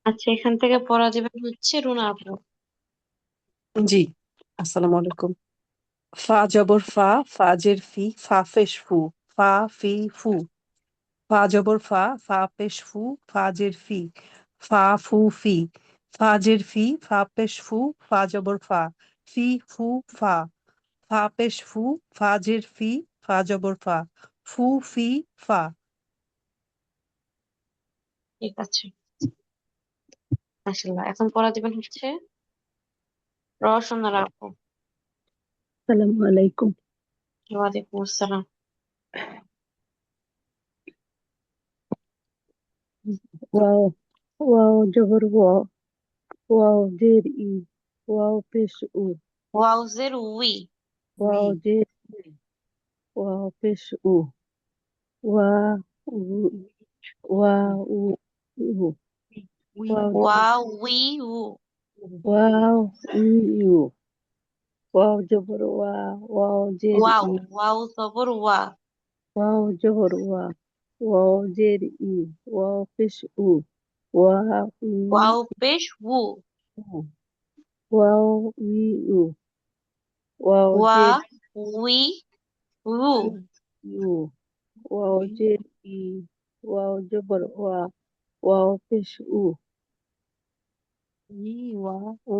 আচ্ছা, এখান থেকে পড়া যাবে হচ্ছে রুনা আপু। জি, আসসালামু আলাইকুম। ফা জবর ফা, ফাজের ফি, ফা পেশ ফু, ফা ফি ফু। ফা জবর ফা, ফা পেশ ফু, ফাজের ফি, ফা ফু ফি। ফাজের ফি, ফা পেশ ফু, ফা জবর ফা, ফি ফু ফা। ফা পেশ ফু, ফাজের ফি, ফা জবর ফা, ফু ফি ফা। ঠিক আছে, মাশাআল্লাহ। এখন পড়া যাবেন হচ্ছে রওশন আপু। আসসালামু আলাইকুম। ওয়ালাইকুম আসসালাম। ওয়াও ওয়াও জবর ওয়া, ওয়াও জের ই, ওয়াও পেশ উ, ওয়াউজের উই, উই। ওয়াও জের ই, ওয়াও পেশ উ, ওয়া উ, ওয়া উ উ, ওয়াও জের ওয়াও উই উ। ওয়াও ই ইউ, ওয়াও জবর ওয়া, ওয়াও জের ওয়াও, ই, ওয়াও জবর ওয়া। ওয়াও জবর ওয়া, ওয়াও জের ই, ওয়াও পেশ উ, ওয়া ই ওয়াও পেশ উ। উ, ওয়াও ই উ, ওয়াও ওয়া জের উই উ। ই ইউ, ওয়াও জের ই, ওয়াও জবর ওয়া, ওয়াও পেশ উ, ই ওয়া ও।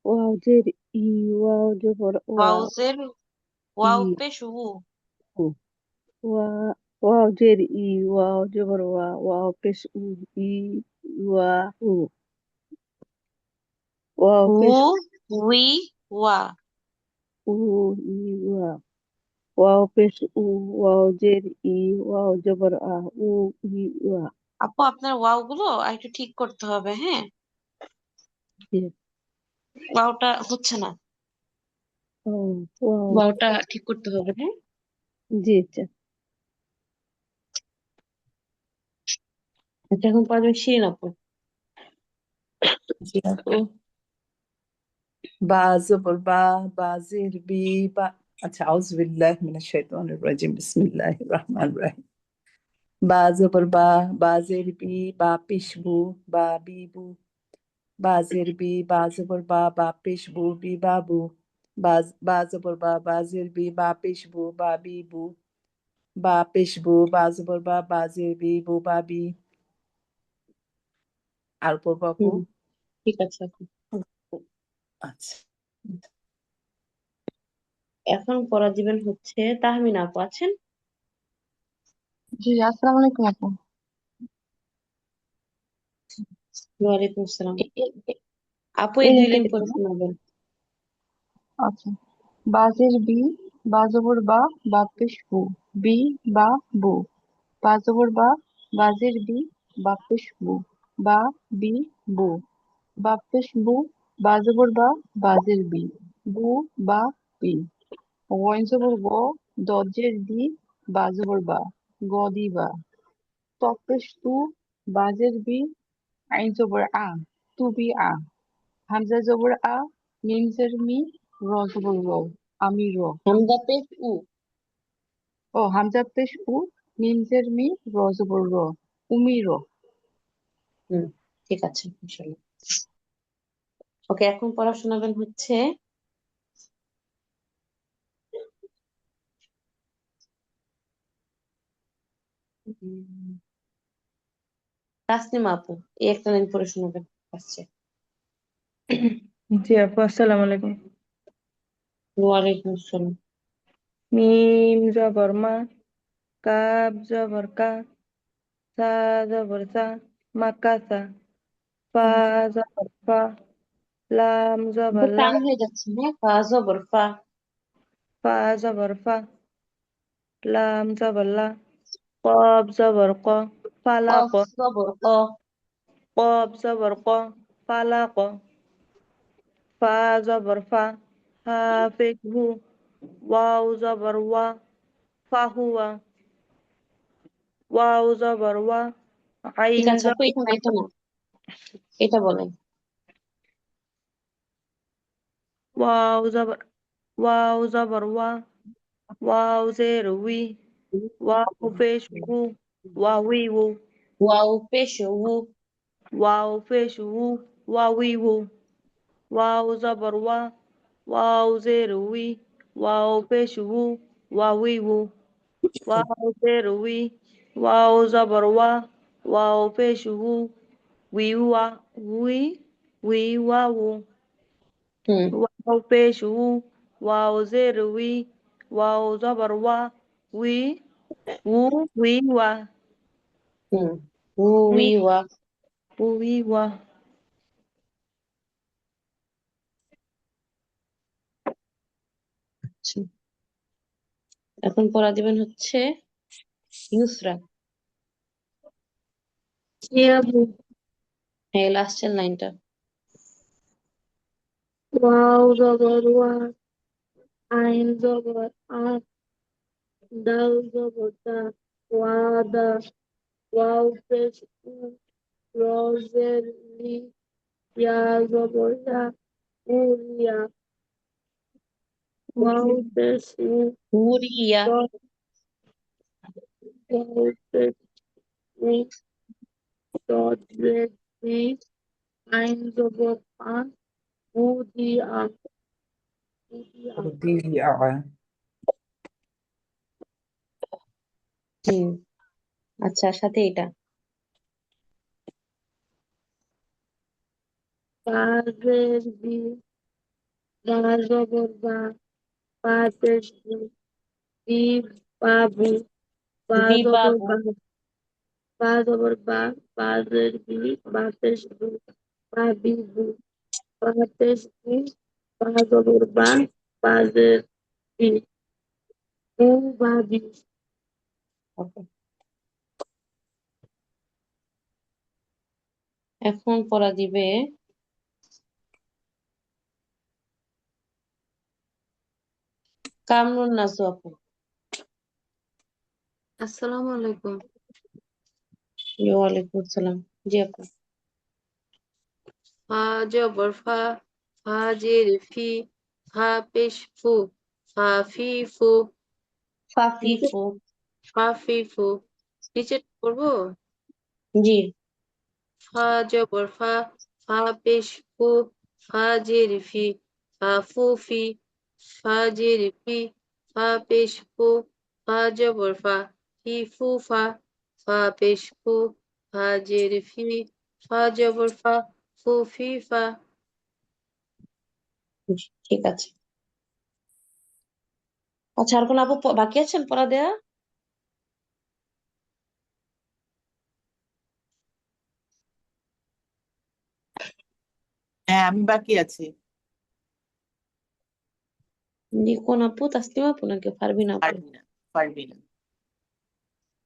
ওয়াও জের ই, ওয়াও জবর ওয়া, ওয়াউজের ই ওয়াও পেশ উ। উ, ওয়া ওয়াও জের ই, ওয়াও জবর ওয়া, ওয়াও পেশ উ, ই ওয়া উ, ওয়াও উ পেশ উই ওয়া। উ, ই ওয়া, ওয়াও পেশ উ, ওয়াও জের ই, ওয়াও জবর আ, উ ই ওয়া। আপু, আপনার ওয়াও গুলো একটু ঠিক করতে হবে, হ্যাঁ? জি, ওয়াওটা হচ্ছে না। ও, ওয়াও, ওয়াওটা ঠিক করতে হবে, হ্যাঁ? জি আচ্ছা। আচ্ছা, এখন পড়া যাবে শিরিন আপু। জি আপু। বা জবর বা, বাজের বি, বা। আচ্ছা, আউযু বিল্লাহি মিনাশ শাইতানির রাজিম, বিসমিল্লাহির রহমানির রহিম। বা জবর বা, বাজের বি, বা পেশবু, বা বিবু। বাজের বি, বা জবর বা, বা পেশবু, বি বাবু। বা জবর বা, বাজের বি, বা পেশবু, বা বিবু। বা পেশবু, বা জবর বা, বাজের বি, বু বাবি। আর পড়বো আপু? হুম, ঠিক আছে আপু। আচ্ছা। এখন পড়া দিবেন হচ্ছে তাহমিনা আপু, আছেন? জি, আসসালামু আলাইকুম আপু। ওয়ালাইকুম আসসালাম। এ- এ- এ- আপু, এই এই দুই লাইনটা লাইন কেটে পড়ে দেবো। শোনাবেন। আচ্ছা। বাজের বি, বাজবর বা, বাপেশ বু, বি বা বু। বাজবর বা, বাজের বি, বাপেশ বু, বা বি বু। বাপেশ বু, বাজবর বা, বাজের বি, বু বা বি। ওয়াইনজবর গ, দজের দি, বাজবর বা, গদি বা। তপেশ তু, বাজের বি, আইনজবর আ, তু বি আ। হামজা জবর আ, মিম জের মি, র জবর র, আমি র। হামজা পেশ উ। ও হামজা পেশ উ, মিম জের মি, র জবর র, উমি র। হুম, ঠিক আছে, ইনশাআল্লাহ। ওকে, এখন পড়া শোনাবেন হচ্ছে তাসনিমা আপু। এই একটা লাইন পড়ে শোনাবেন। আসছে। জি আপু, আসসালামু আলাইকুম। ওয়ালাইকুম আসসালাম। মিম জবর মা, কাব জবর কা, সা জবর সা, মাকাসা। ফা জবর ফা, লাম আপু, জবর লা, টান হয়ে যাচ্ছে, হ্যাঁ? ফা জবর ফা। ফা জবর ফা, লাম জবর লা, কব জবর ক, ফালাক। কফ জবর ক। কব জবর ক, ফালাক। ফা জবর ফা, হাফিজ হু, ওয়াও জবর ওয়া, ফাহুয়া। ওয়াও জবর ওয়া, ঠিক আইন আছে আপু, জবর এটা না, এটা না, এটা বলেন। ওয়াও জবর, ওয়াও জবর ওয়া, ওয়াও জের উই, ওয়াও পেশ উ, wawiwu, ওয়াও পেশ উ, waw pesh wu, wawiwu, waw zabar wa, waw zer wi, waw pesh wu, wawiwu, waw zer wi, waw zabar wa, waw pesh wu, wiwa, wi wawu, হুম waw pesh wu, waw zer wi, waw zabar wa, wi wiwa, হুম উ উই ওয়া। wiwa. আচ্ছা, এখন পড়া দিবেন হচ্ছে ইউসরা। ইয়াবু হ্যাঁ, লাস্টের লাইনটা। ওয়াও জবর ওয়া আইন জবর আ দাল জবর দা ওয়াদা ওয়াও পেশ উ রজের লি ইয়া জবর ইয়া উরিয়া ওয়াও পেশ উ হুরিয়া। ওয়াও পেশ উ রজের লি আইন জবর আ উদিয়া উদিয়া উদিয়া হুম আচ্ছা, সাথে এটা। বাজের বি বা জবর বা পা পেশ বু বি বাবু বা জবর বিবাবু। বা জবর বা জের বি বা পেশ বু বা বিবু বা পেশ বু বা জবর বা জের বি বু বা বি ওকে, এখন পড়া দিবে কামরুন নাসু আপু। আসসালামু আলাইকুম। জি, ওয়ালাইকুম আসসালাম। জি আপু। ফা জবর ফা, ফা জের ফি, ফা পেশ ফু, ফা ফি ফু, নিচে ফাফিফু। ফা ফি ফু। নিচে পড়বো? জি। ফা জবর ফা, ফা পেশ ফু, ফা জের ফি, ফা ফু ফি, ফা জের ফি, ফা পেশ ফু, ফা জবর ফা, ফি ফু ফা, ফা পেশ ফু, ফা জের ফি, ফা জবর ফা, ফু ফি ফা। জি, ঠিক আছে। আচ্ছা, আর কোন আপু বাকি আছেন পড়া দেয়া? হ্যাঁ, আমি বাকি আছি। জি, কোন আপু? তাসলিমা আপু নাকি পারবিন আপু? পারবি না, পারবি না।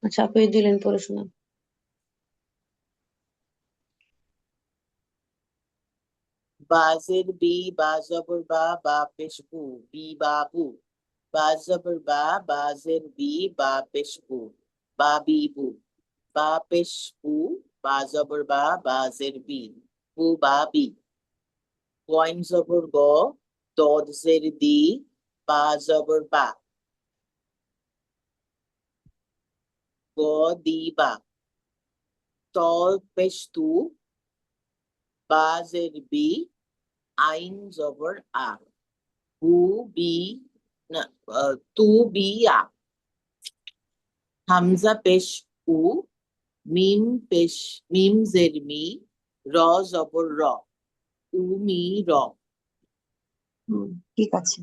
আচ্ছা, আপু দিলেন পড়ে শোনান। বাজের বি বা জবর বা পেশ বু বি বাবু। বা জবর বাজের বি বা পেশ বু বা বিবু। বা পেশ বু বা জবর বাজের বি বু বাবি। গইন জবর গ দদ জের দি বা জবর বা গ দি বা। তল পেশ তু বা জের বি আইন জবর আ বু বি না তু বি আ। হামজা পেশ উ মিম জের মি র জবর র উমি র। ঠিক আছে।